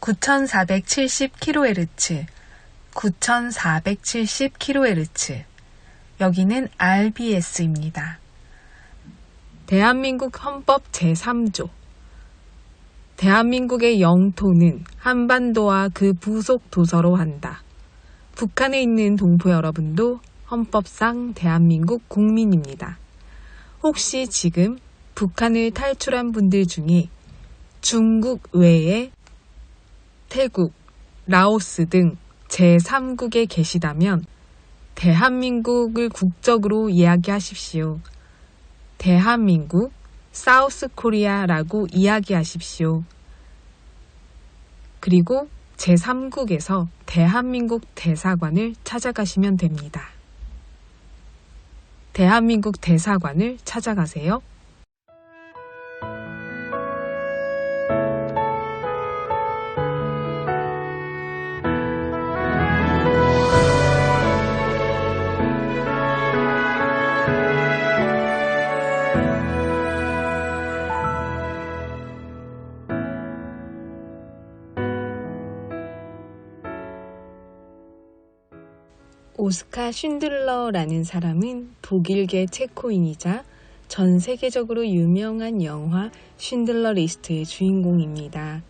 9470kHz, 9470kHz. 여기는 RBS입니다. 대한민국 헌법 제3조. 대한민국의 영토는 한반도와 그 부속 도서로 한다. 북한에 있는 동포 여러분도 헌법상 대한민국 국민입니다. 혹시 지금 북한을 탈출한 분들 중에 중국 외에 태국, 라오스 등 제3국에 계시다면 대한민국을 국적으로 이야기하십시오. 대한민국, 사우스 코리아라고 이야기하십시오. 그리고 제3국에서 대한민국 대사관을 찾아가시면 됩니다. 대한민국 대사관을 찾아가세요. 오스카 쉰들러라는 사람은 독일계 체코인이자 전 세계적으로 유명한 영화 쉰들러 리스트의 주인공입니다.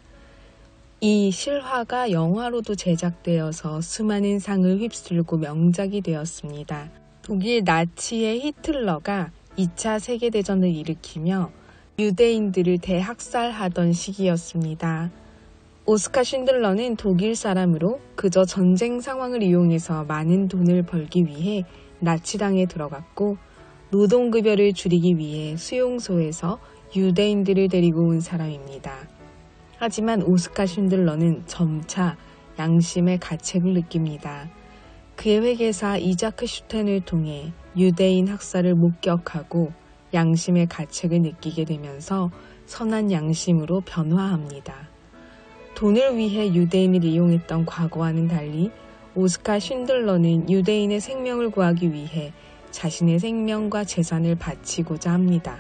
이 실화가 영화로도 제작되어서 수많은 상을 휩쓸고 명작이 되었습니다. 독일 나치의 히틀러가 2차 세계대전을 일으키며 유대인들을 대학살하던 시기였습니다. 오스카 쉰들러는 독일 사람으로 그저 전쟁 상황을 이용해서 많은 돈을 벌기 위해 나치당에 들어갔고 노동급여를 줄이기 위해 수용소에서 유대인들을 데리고 온 사람입니다. 하지만 오스카 쉰들러는 점차 양심의 가책을 느낍니다. 그의 회계사 이자크 슈텐을 통해 유대인 학살을 목격하고 양심의 가책을 느끼게 되면서 선한 양심으로 변화합니다. 돈을 위해 유대인을 이용했던 과거와는 달리 오스카 쉰들러는 유대인의 생명을 구하기 위해 자신의 생명과 재산을 바치고자 합니다.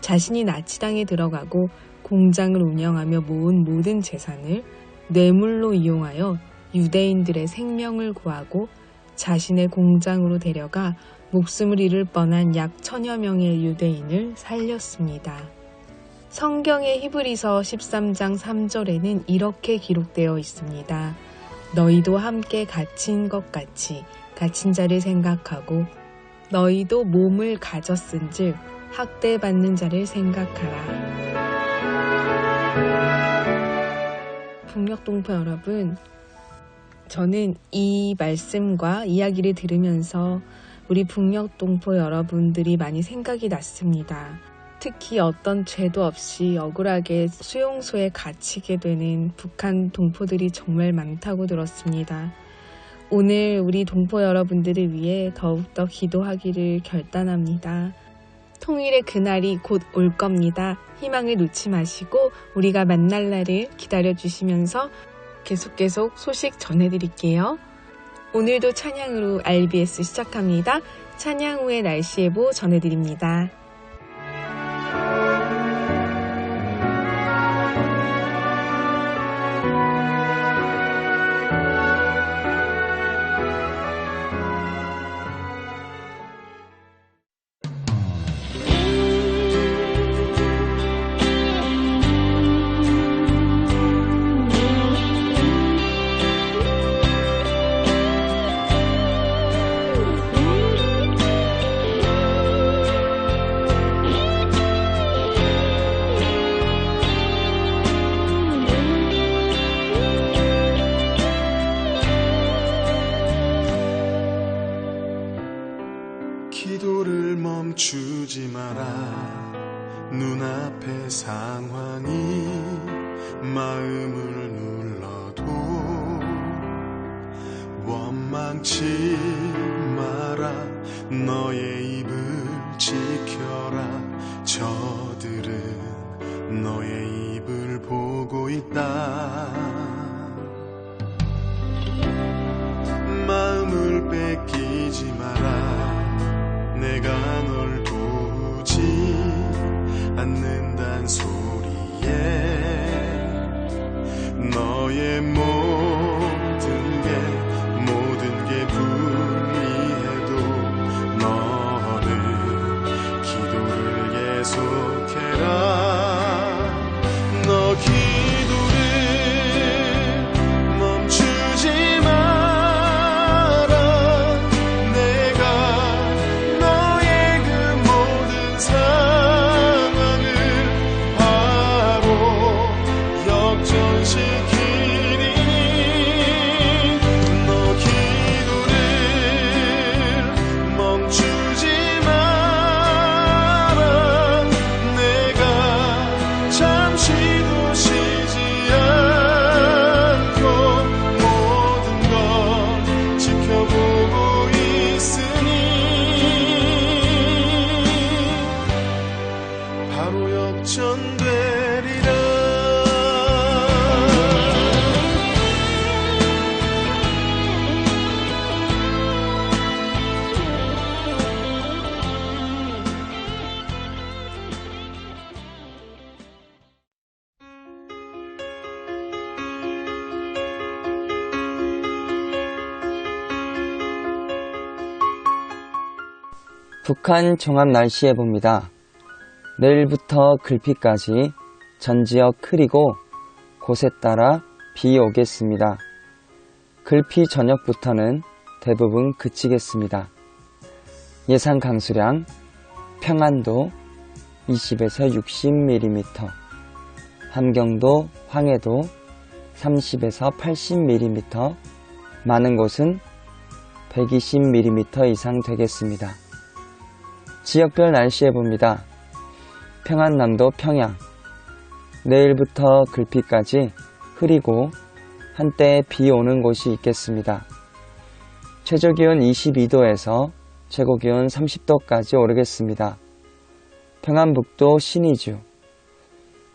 자신이 나치당에 들어가고 공장을 운영하며 모은 모든 재산을 뇌물로 이용하여 유대인들의 생명을 구하고 자신의 공장으로 데려가 목숨을 잃을 뻔한 약 1000여 명의 유대인을 살렸습니다. 성경의 히브리서 13장 3절에는 이렇게 기록되어 있습니다. 너희도 함께 갇힌 것 같이 갇힌 자를 생각하고 너희도 몸을 가졌은즉 학대받는 자를 생각하라. 북녘동포 여러분, 저는 이 말씀과 이야기를 들으면서 우리 북녘동포 여러분들이 많이 생각이 났습니다. 특히 어떤 죄도 없이 억울하게 수용소에 갇히게 되는 북한 동포들이 정말 많다고 들었습니다. 오늘 우리 동포 여러분들을 위해 더욱더 기도하기를 결단합니다. 통일의 그날이 곧 올 겁니다. 희망을 놓지 마시고 우리가 만날 날을 기다려주시면서 계속 소식 전해드릴게요. 오늘도 찬양으로 RBS 시작합니다. 찬양 후에 날씨 예보 전해드립니다. 기도를 멈추지 마라. 눈앞의 상황이 마음을 눌러도 원망치 마라. 너의 입을 지켜라. 저들은 너의 입을 보고 있다. 마음을 뺏기지 마라. 내가 널 도우지 않는단 소리에 너 북한 종합 날씨 예보입니다. 내일부터 글피까지 전 지역 흐리고 곳에 따라 비 오겠습니다. 글피 저녁부터는 대부분 그치겠습니다. 예상 강수량 평안도 20에서 60mm, 함경도, 황해도 30에서 80mm, 많은 곳은 120mm 이상 되겠습니다. 지역별 날씨 예보입니다. 평안남도 평양, 내일부터 글피까지 흐리고 한때 비 오는 곳이 있겠습니다. 최저기온 22도에서 최고기온 30도까지 오르겠습니다. 평안북도 신의주,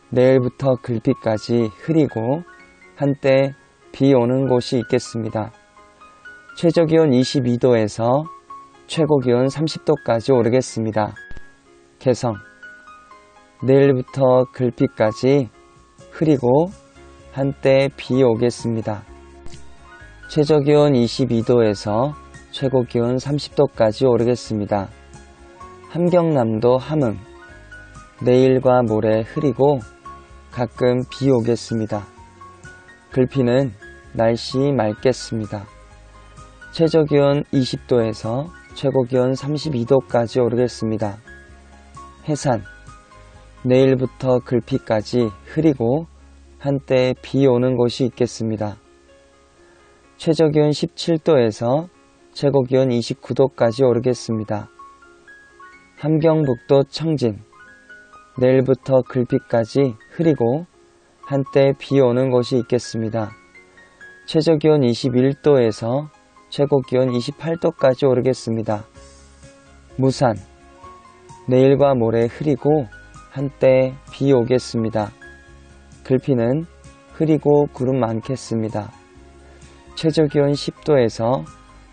내일부터 글피까지 흐리고 한때 비 오는 곳이 있겠습니다. 최저기온 22도에서 최고기온 30도까지 오르겠습니다. 개성, 내일부터 글피까지 흐리고 한때 비 오겠습니다. 최저기온 22도에서 최고기온 30도까지 오르겠습니다. 함경남도 함흥, 내일과 모레 흐리고 가끔 비 오겠습니다. 글피는 날씨 맑겠습니다. 최저기온 20도에서 최고기온 32도까지 오르겠습니다. 해산, 내일부터 글피까지 흐리고 한때 비 오는 곳이 있겠습니다. 최저기온 17도에서 최고기온 29도까지 오르겠습니다. 함경북도 청진, 내일부터 글피까지 흐리고 한때 비 오는 곳이 있겠습니다. 최저기온 21도에서 최고기온 28도까지 오르겠습니다. 무산, 내일과 모레 흐리고 한때 비 오겠습니다. 글피는 흐리고 구름 많겠습니다. 최저기온 10도에서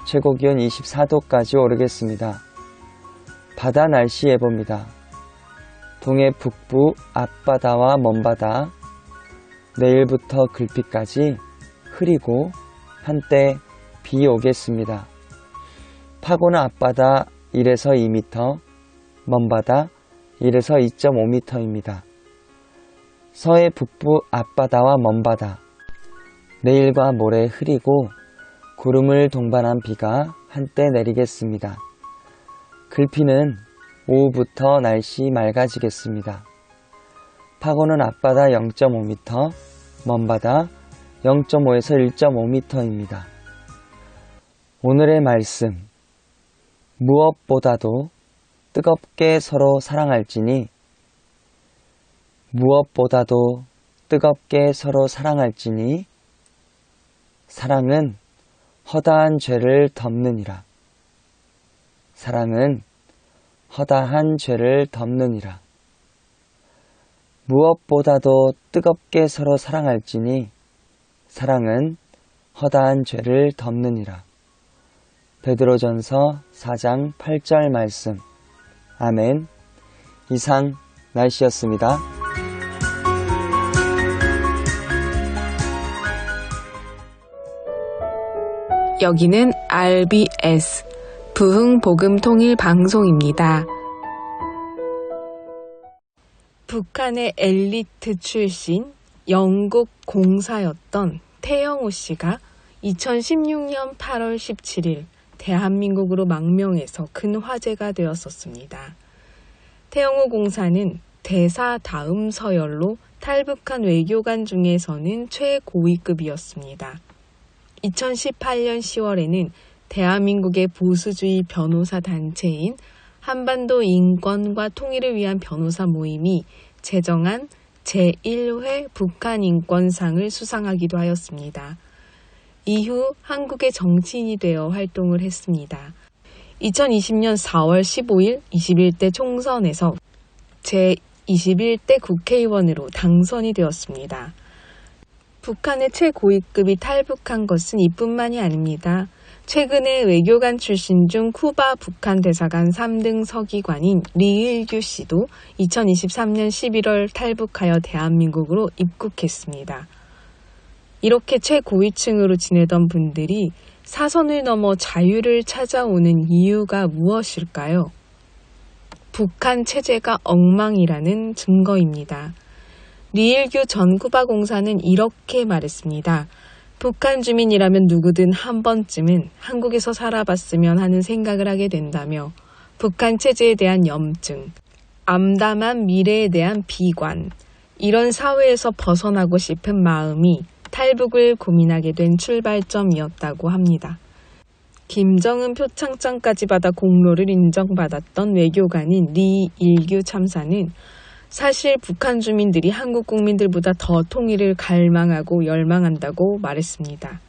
최고기온 24도까지 오르겠습니다. 바다 날씨 예보입니다. 동해 북부 앞바다와 먼바다, 내일부터 글피까지 흐리고 한때 비 오겠습니다. 파고는 앞바다 1에서 2m, 먼바다 1에서 2.5m입니다. 서해 북부 앞바다와 먼바다, 내일과 모레 흐리고 구름을 동반한 비가 한때 내리겠습니다. 글피는 오후부터 날씨 맑아지겠습니다. 파고는 앞바다 0.5m, 먼바다 0.5에서 1.5m입니다. 오늘의 말씀, 무엇보다도 뜨겁게 서로 사랑할지니, 무엇보다도 뜨겁게 서로 사랑할지니 사랑은 허다한 죄를 덮느니라. 사랑은 허다한 죄를 덮느니라. 무엇보다도 뜨겁게 서로 사랑할지니 사랑은 허다한 죄를 덮느니라. 베드로전서 4장 8절 말씀. 아멘. 이상 날씨였습니다. 여기는 RBS 부흥복음통일방송입니다. 북한의 엘리트 출신 영국 공사였던 태영호 씨가 2016년 8월 17일 대한민국으로 망명해서 큰 화제가 되었었습니다. 태영호 공사는 대사 다음 서열로 탈북한 외교관 중에서는 최고위급이었습니다. 2018년 10월에는 대한민국의 보수주의 변호사 단체인 한반도 인권과 통일을 위한 변호사 모임이 제정한 제1회 북한인권상을 수상하기도 하였습니다. 이후 한국의 정치인이 되어 활동을 했습니다. 2020년 4월 15일 21대 총선에서 제21대 국회의원으로 당선이 되었습니다. 북한의 최고위급이 탈북한 것은 이뿐만이 아닙니다. 최근에 외교관 출신 중 쿠바 북한 대사관 3등 서기관인 리일규 씨도 2023년 11월 탈북하여 대한민국으로 입국했습니다. 이렇게 최고위층으로 지내던 분들이 사선을 넘어 자유를 찾아오는 이유가 무엇일까요? 북한 체제가 엉망이라는 증거입니다. 리일규 전 쿠바공사는 이렇게 말했습니다. 북한 주민이라면 누구든 한 번쯤은 한국에서 살아봤으면 하는 생각을 하게 된다며 북한 체제에 대한 염증, 암담한 미래에 대한 비관, 이런 사회에서 벗어나고 싶은 마음이 탈북을 고민하게 된 출발점이었다고 합니다. 김정은 표창장까지 받아 공로를 인정받았던 외교관인 리일규 참사는 사실 북한 주민들이 한국 국민들보다 더 통일을 갈망하고 열망한다고 말했습니다.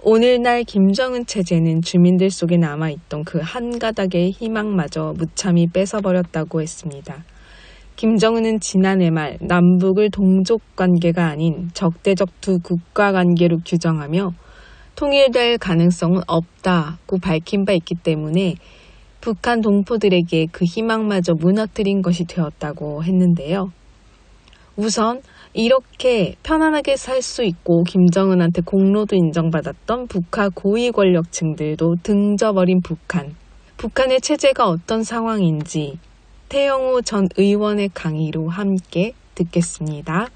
오늘날 김정은 체제는 주민들 속에 남아있던 그 한 가닥의 희망마저 무참히 뺏어버렸다고 했습니다. 김정은은 지난해 말 남북을 동족 관계가 아닌 적대적 두 국가 관계로 규정하며 통일될 가능성은 없다고 밝힌 바 있기 때문에 북한 동포들에게 그 희망마저 무너뜨린 것이 되었다고 했는데요. 우선 이렇게 편안하게 살 수 있고 김정은한테 공로도 인정받았던 북한 고위 권력층들도 등져버린 북한. 북한의 체제가 어떤 상황인지 태영호 전 의원의 강의로 함께 듣겠습니다.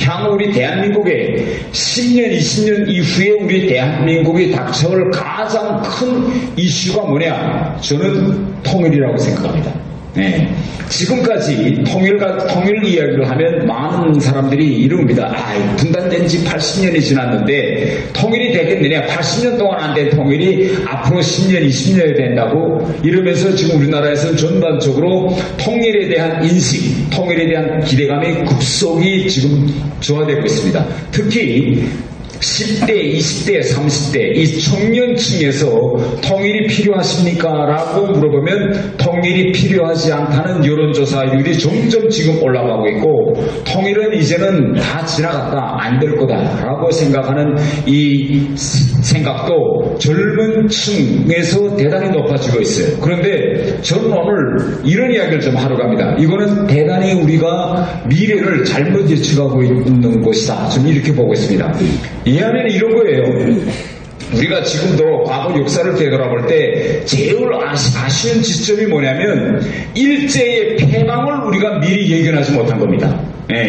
향후 우리 대한민국의 10년, 20년 이후에 우리 대한민국이 닥쳐올 가장 큰 이슈가 뭐냐? 저는 통일이라고 생각합니다. 네. 지금까지 통일 이야기를 하면 많은 사람들이 이럽니다. 분단된 지 80년이 지났는데 통일이 되겠느냐? 80년 동안 안 된 통일이 앞으로 10년, 20년이 된다고 이러면서 지금 우리나라에서는 전반적으로 통일에 대한 인식, 통일에 대한 기대감이 급속히 지금 저하되고 있습니다. 특히 10대, 20대, 30대 이 청년층에서 통일이 필요하십니까? 라고 물어보면 통일이 필요하지 않다는 여론조사율이 점점 지금 올라가고 있고 통일은 이제는 다 지나갔다, 안 될 거다 라고 생각하는 이 생각도 젊은 층에서 대단히 높아지고 있어요. 그런데 저는 오늘 이런 이야기를 좀 하러 갑니다. 이거는 대단히 우리가 미래를 잘못 예측하고 있는 것이다. 저는 이렇게 보고 있습니다. 이해하면 이런 거예요. 우리가 지금도 과거 역사를 되돌아볼 때 제일 아쉬운 지점이 뭐냐면 일제의 패망을 우리가 미리 예견하지 못한 겁니다. 예.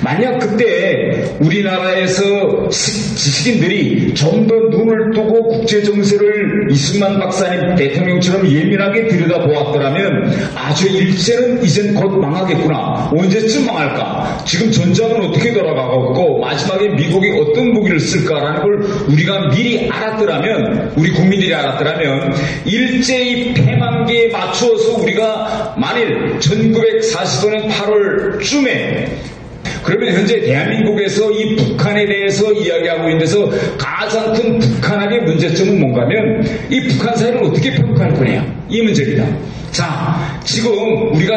만약 그때 우리나라에서 지식인들이 좀 더 눈을 뜨고 국제정세를 이승만 박사님 대통령처럼 예민하게 들여다보았더라면 저 일제는 이젠 곧 망하겠구나. 언제쯤 망할까? 지금 전장은 어떻게 돌아가고 있고 마지막에 미국이 어떤 무기를 쓸까라는 걸 우리가 미리 알았더라면, 우리 국민들이 알았더라면 일제의 패망기에 맞추어서 우리가 만일 1945년 8월쯤에 그러면 현재 대한민국에서 이 북한에 대해서 이야기하고 있는 데서 가장 큰 북한의 문제점은 뭔가면 이 북한 사회를 어떻게 평가할 거냐, 이 문제입니다. 자, 지금 우리가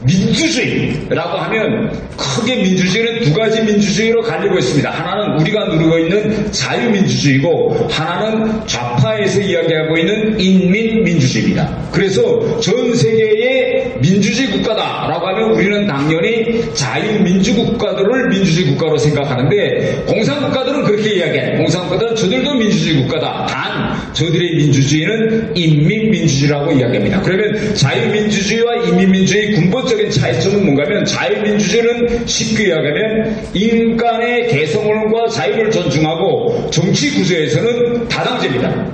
민주주의라고 하면 크게 민주주의는 두 가지 민주주의로 갈리고 있습니다. 하나는 우리가 누리고 있는 자유민주주의고 하나는 좌파에서 이야기하고 있는 인민민주주의입니다. 그래서 전 세계의 민주주의 국가다라고 하면 우리는 당연히 자유민주국가들을 민주주의 국가로 생각하는데 공산국가들은 그렇게 이야기해요. 공산국가들은 저들도 민주주의 국가다. 단 저들의 민주주의는 인민민주주의라고 이야기합니다. 그러면 자유민주주의와 인민민주주의 근본적인 차이점은 뭔가면 자유민주주의는 쉽게 이야기하면 인간의 개성과 자유를 존중하고 정치 구조에서는 다당제입니다.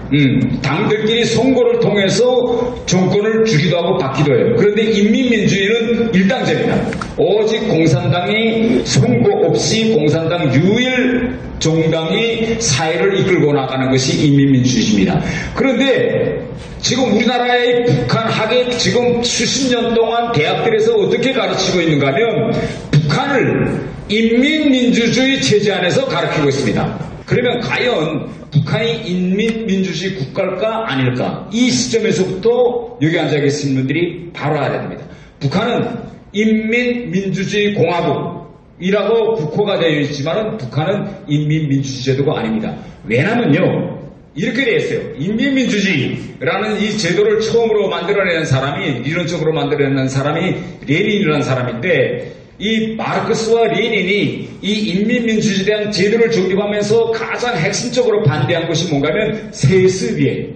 당들끼리 선거를 통해서 정권을 주기도 하고 받기도 해요. 그런데 인민민주주의는 일당제입니다. 오직 공산당이 선거 없이 공산당 유일 정당이 사회를 이끌고 나가는 것이 인민민주주의입니다. 그런데 지금 우리나라의 북한 학에 지금 수십 년 동안 대학들에서 어떻게 가르치고 있는가 하면 북한을 인민민주주의 체제 안에서 가르치고 있습니다. 그러면 과연 북한이 인민민주주의 국가일까 아닐까? 이 시점에서부터 여기 앉아 계신 분들이 바로 알아야 됩니다. 북한은 인민민주주의 공화국이라고 국호가 되어 있지만 북한은 인민민주주의 제도가 아닙니다. 왜냐면요, 이렇게 되어 있어요. 인민민주주의라는 이 제도를 처음으로 만들어내는 사람이, 이론적으로 만들어내는 사람이 레닌이라는 사람인데, 이 마르크스와 레닌이 이 인민민주주의에 대한 제도를 정립하면서 가장 핵심적으로 반대한 것이 뭔가 하면 세습이에요.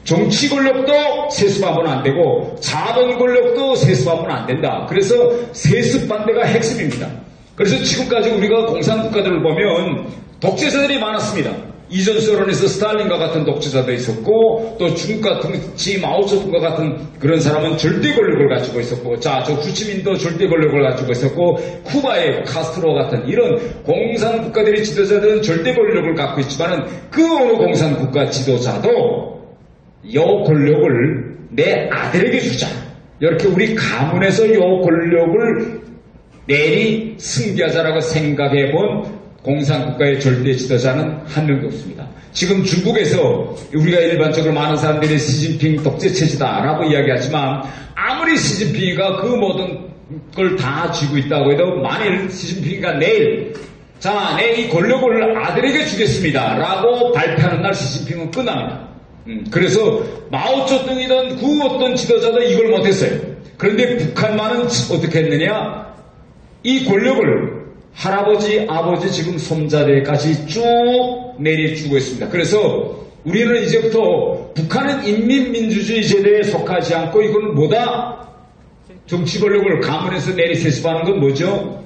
정치 권력도 세습하면 안 되고 자본 권력도 세습하면 안 된다. 그래서 세습 반대가 핵심입니다. 그래서 지금까지 우리가 공산국가들을 보면 독재자들이 많았습니다. 이전 소련에서 스탈린과 같은 독재자도 있었고 또 중국 같은 마오쩌둥과 같은 그런 사람은 절대 권력을 가지고 있었고 저 후치민도 절대 권력을 가지고 있었고 쿠바의 카스트로 같은 이런 공산국가들의 지도자들은 절대 권력을 갖고 있지만은 그 어느 공산국가 지도자도 요 권력을 내 아들에게 주자. 이렇게 우리 가문에서 요 권력을 내리 승계하자라고 생각해 본 공산국가의 절대 지도자는 한 명도 없습니다. 지금 중국에서 우리가 일반적으로 많은 사람들이 시진핑 독재체제다라고 이야기하지만 아무리 시진핑이가 그 모든 걸 다 쥐고 있다고 해도 만일 시진핑이가 내일 자, 내 이 권력을 아들에게 주겠습니다 라고 발표하는 날 시진핑은 끝납니다. 그래서 마오쩌둥이든 그 어떤 지도자도 이걸 못했어요. 그런데 북한만은 어떻게 했느냐? 이 권력을 할아버지, 아버지, 지금 손자들까지 쭉 내려주고 있습니다. 그래서 우리는 이제부터 북한은 인민민주주의 제도에 속하지 않고 이건 뭐다? 정치 권력을 가문에서 내리세습하는 건 뭐죠?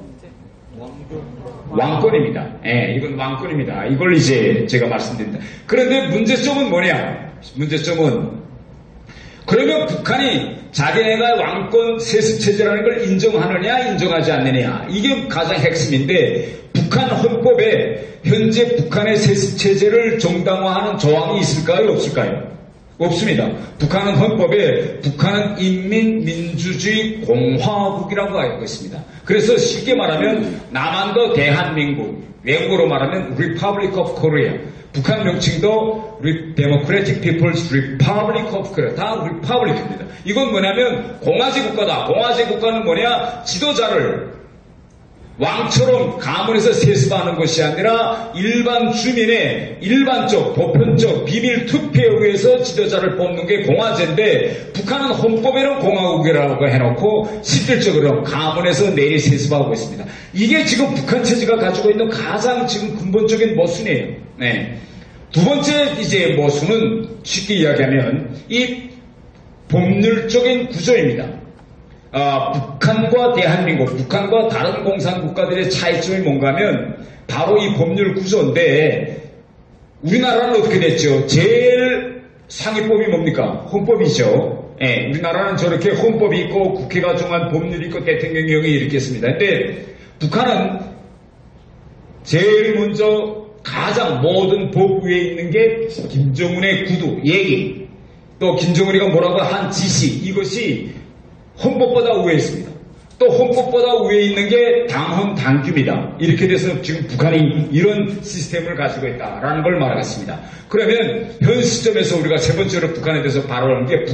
왕권입니다. 예, 이건 왕권입니다. 이걸 이제 제가 말씀드립니다. 그런데 문제점은 뭐냐? 문제점은 그러면 북한이 자기네가 왕권 세습체제라는 걸 인정하느냐 인정하지 않느냐 이게 가장 핵심인데 북한 헌법에 현재 북한의 세습체제를 정당화하는 조항이 있을까요? 없을까요? 없습니다. 북한은 헌법에 북한은 인민민주주의 공화국이라고 알고 있습니다. 그래서 쉽게 말하면 남한도 대한민국, 외국어로 말하면 Republic of Korea, 북한 명칭도 Democratic People's Republic of Korea, 다 Republic입니다. 이건 뭐냐면 공화제 국가다. 공화제 국가는 뭐냐? 지도자를 왕처럼 가문에서 세습하는 것이 아니라 일반 주민의 일반적, 보편적, 비밀 투표에 의해서 지도자를 뽑는 게 공화제인데 북한은 헌법에는 공화국이라고 해놓고 실질적으로 가문에서 내리 세습하고 있습니다. 이게 지금 북한 체제가 가지고 있는 가장 지금 근본적인 모순이에요. 네. 두 번째 이제 모순은 쉽게 이야기하면 이 법률적인 구조입니다. 북한과 대한민국, 북한과 다른 공산국가들의 차이점이 뭔가 하면 바로 이 법률 구조인데 우리나라는 어떻게 됐죠? 제일 상위법이 뭡니까? 헌법이죠. 예, 우리나라는 저렇게 헌법이 있고 국회가 정한 법률이 있고 대통령령이 이렇게 있습니다. 근데 북한은 제일 먼저 가장 모든 법 위에 있는 게 김정은의 구두, 얘기, 또 김정은이가 뭐라고 한 지시, 이것이 헌법보다 위에 있습니다. 또 헌법보다 위에 있는 게 당헌 당규입니다. 이렇게 돼서 지금 북한이 이런 시스템을 가지고 있다라는 걸 말하겠습니다. 그러면 현 시점에서 우리가 세 번째로 북한에 대해서 바라보는 게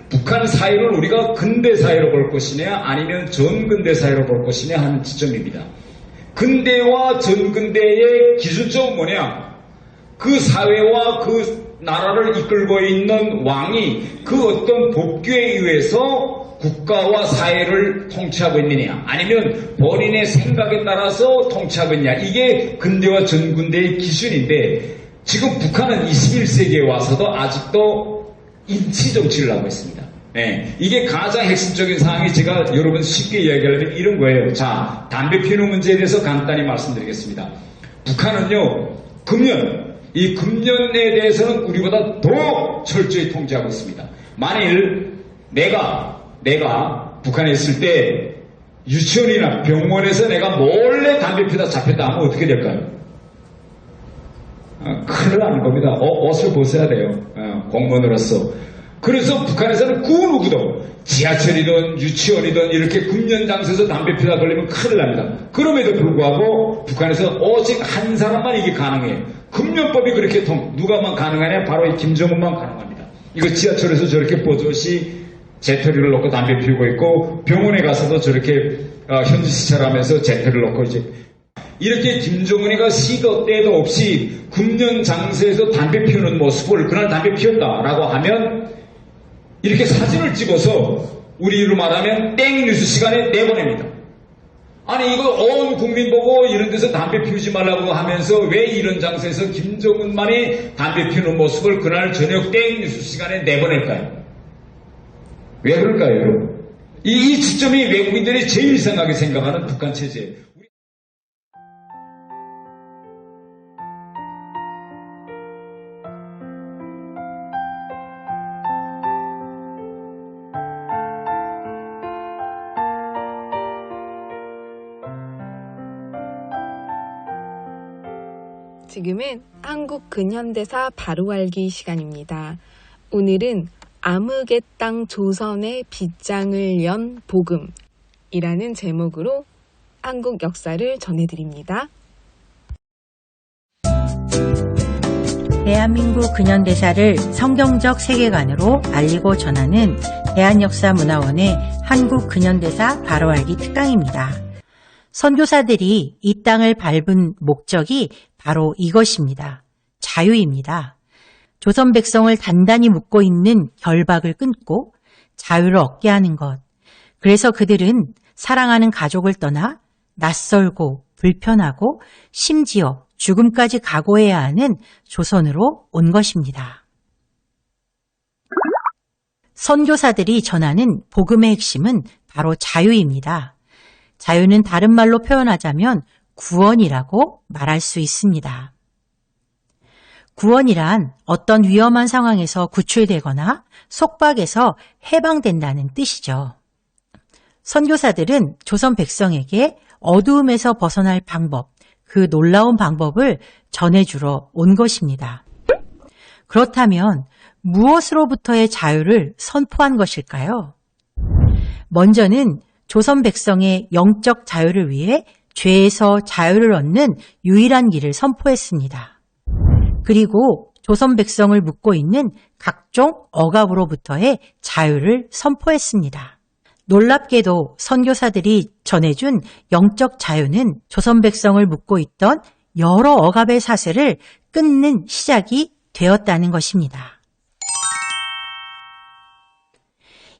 북한 사회를 우리가 근대 사회로 볼 것이냐 아니면 전근대 사회로 볼 것이냐 하는 지점입니다. 근대와 전근대의 기준점은 뭐냐? 그 사회와 그 나라를 이끌고 있는 왕이 그 어떤 법규에 의해서 국가와 사회를 통치하고 있느냐 아니면 본인의 생각에 따라서 통치하고 있느냐 이게 근대와 전근대의 기준인데 지금 북한은 21세기에 와서도 아직도 인치정치를 하고 있습니다. 네, 이게 가장 핵심적인 상황이 제가 여러분 쉽게 이야기하려면 이런 거예요. 자, 담배 피우는 문제에 대해서 간단히 말씀드리겠습니다. 북한은요 이 금년에 대해서는 우리보다 더 철저히 통제하고 있습니다. 만일 내가 북한에 있을 때 유치원이나 병원에서 내가 몰래 담배 피우다 잡혔다 하면 어떻게 될까요? 큰일 나는 겁니다. 옷을 벗어야 돼요. 공무원으로서. 그래서 북한에서는 그 누구도 지하철이든 유치원이든 이렇게 금연장소에서 담배 피우다 걸리면 큰일 납니다. 그럼에도 불구하고 북한에서 오직 한 사람만 이게 가능해요. 금연법이 그렇게 누가만 가능하냐? 바로 이 김정은만 가능합니다. 이거 지하철에서 저렇게 버젓이 재터리를 놓고 담배 피우고 있고 병원에 가서도 저렇게 현지 시찰하면서 재터리를 놓고 이제 이렇게 김정은이가 시도 때도 없이 금연 장소에서 담배 피우는 모습을 그날 담배 피웠다라고 하면 이렇게 사진을 찍어서 우리로 말하면 땡 뉴스 시간에 내보냅니다. 아니 이거 온 국민 보고 이런 데서 담배 피우지 말라고 하면서 왜 이런 장소에서 김정은만이 담배 피우는 모습을 그날 저녁 땡 뉴스 시간에 내보낼까요? 왜 그럴까요, 여러분? 이 지점이 외국인들이 제일 이상하게 생각하는 북한 체제. 지금은 한국 근현대사 바로 알기 시간입니다. 오늘은 암흑의 땅 조선의 빗장을 연 복음이라는 제목으로 한국 역사를 전해드립니다. 대한민국 근현대사를 성경적 세계관으로 알리고 전하는 대한역사문화원의 한국 근현대사 바로 알기 특강입니다. 선교사들이 이 땅을 밟은 목적이 바로 이것입니다. 자유입니다. 조선 백성을 단단히 묶고 있는 결박을 끊고 자유를 얻게 하는 것. 그래서 그들은 사랑하는 가족을 떠나 낯설고 불편하고 심지어 죽음까지 각오해야 하는 조선으로 온 것입니다. 선교사들이 전하는 복음의 핵심은 바로 자유입니다. 자유는 다른 말로 표현하자면 구원이라고 말할 수 있습니다. 구원이란 어떤 위험한 상황에서 구출되거나 속박에서 해방된다는 뜻이죠. 선교사들은 조선 백성에게 어두움에서 벗어날 방법, 그 놀라운 방법을 전해주러 온 것입니다. 그렇다면 무엇으로부터의 자유를 선포한 것일까요? 먼저는 조선 백성의 영적 자유를 위해 죄에서 자유를 얻는 유일한 길을 선포했습니다. 그리고 조선 백성을 묶고 있는 각종 억압으로부터의 자유를 선포했습니다. 놀랍게도 선교사들이 전해준 영적 자유는 조선 백성을 묶고 있던 여러 억압의 사슬을 끊는 시작이 되었다는 것입니다.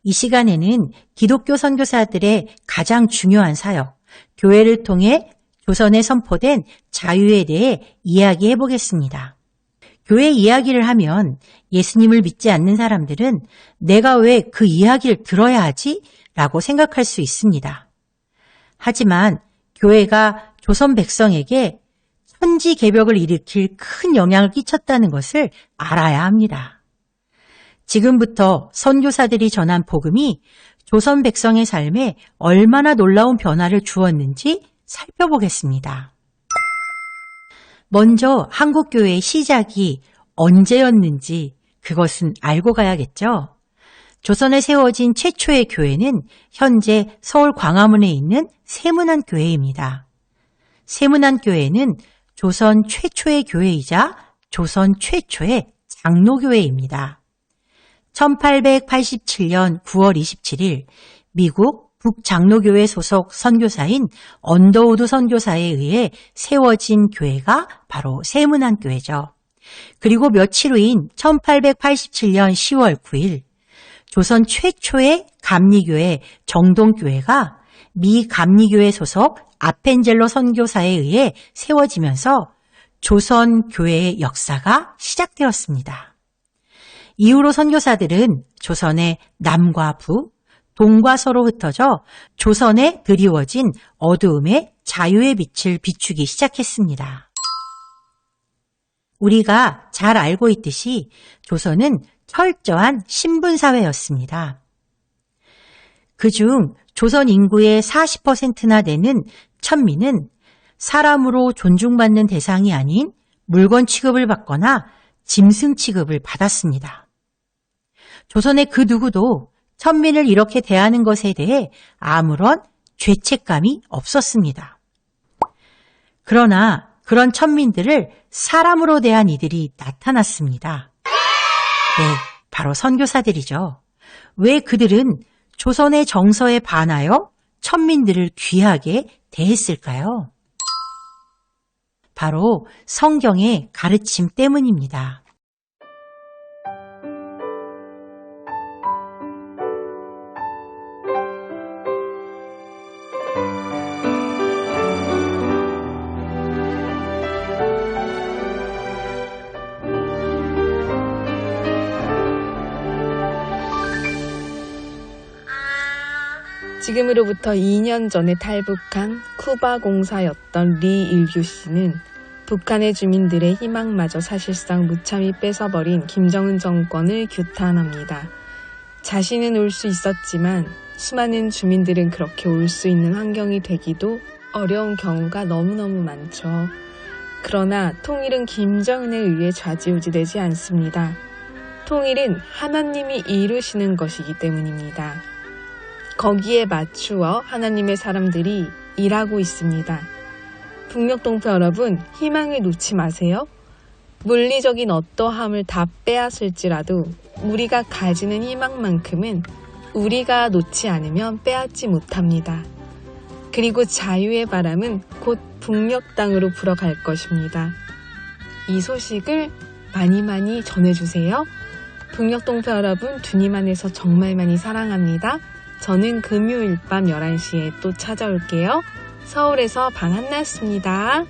이 시간에는 기독교 선교사들의 가장 중요한 사역, 교회를 통해 조선에 선포된 자유에 대해 이야기해 보겠습니다. 교회 이야기를 하면 예수님을 믿지 않는 사람들은 내가 왜 그 이야기를 들어야 하지? 라고 생각할 수 있습니다. 하지만 교회가 조선 백성에게 천지개벽을 일으킬 큰 영향을 끼쳤다는 것을 알아야 합니다. 지금부터 선교사들이 전한 복음이 조선 백성의 삶에 얼마나 놀라운 변화를 주었는지 살펴보겠습니다. 먼저 한국교회의 시작이 언제였는지 그것은 알고 가야겠죠. 조선에 세워진 최초의 교회는 현재 서울 광화문에 있는 세문안교회입니다. 세문안교회는 조선 최초의 교회이자 조선 최초의 장로교회입니다. 1887년 9월 27일 미국 북장로교회 소속 선교사인 언더우드 선교사에 의해 세워진 교회가 바로 세문안교회죠. 그리고 며칠 후인 1887년 10월 9일 조선 최초의 감리교회 정동교회가 미 감리교회 소속 아펜젤로 선교사에 의해 세워지면서 조선 교회의 역사가 시작되었습니다. 이후로 선교사들은 조선의 남과 북, 동과 서로 흩어져 조선에 드리워진 어두움의 자유의 빛을 비추기 시작했습니다. 우리가 잘 알고 있듯이 조선은 철저한 신분사회였습니다. 그중 조선 인구의 40%나 되는 천민은 사람으로 존중받는 대상이 아닌 물건 취급을 받거나 짐승 취급을 받았습니다. 조선의 그 누구도 천민을 이렇게 대하는 것에 대해 아무런 죄책감이 없었습니다. 그러나 그런 천민들을 사람으로 대한 이들이 나타났습니다. 네, 바로 선교사들이죠. 왜 그들은 조선의 정서에 반하여 천민들을 귀하게 대했을까요? 바로 성경의 가르침 때문입니다. 지금으로부터 2년 전에 탈북한 쿠바 공사였던 리 일규 씨는 북한의 주민들의 희망마저 사실상 무참히 뺏어버린 김정은 정권을 규탄합니다. 자신은 올 수 있었지만 수많은 주민들은 그렇게 올 수 있는 환경이 되기도 어려운 경우가 너무너무 많죠. 그러나 통일은 김정은에 의해 좌지우지되지 않습니다. 통일은 하나님이 이루시는 것이기 때문입니다. 거기에 맞추어 하나님의 사람들이 일하고 있습니다. 북녘동포 여러분, 희망을 놓지 마세요. 물리적인 어떠함을 다 빼앗을지라도 우리가 가지는 희망만큼은 우리가 놓지 않으면 빼앗지 못합니다. 그리고 자유의 바람은 곧 북녘 땅으로 불어갈 것입니다. 이 소식을 많이 전해주세요. 북녘동포 여러분, 주님 안에서 정말 많이 사랑합니다. 저는 금요일 밤 11시에 또 찾아올게요. 서울에서 방한나였습니다.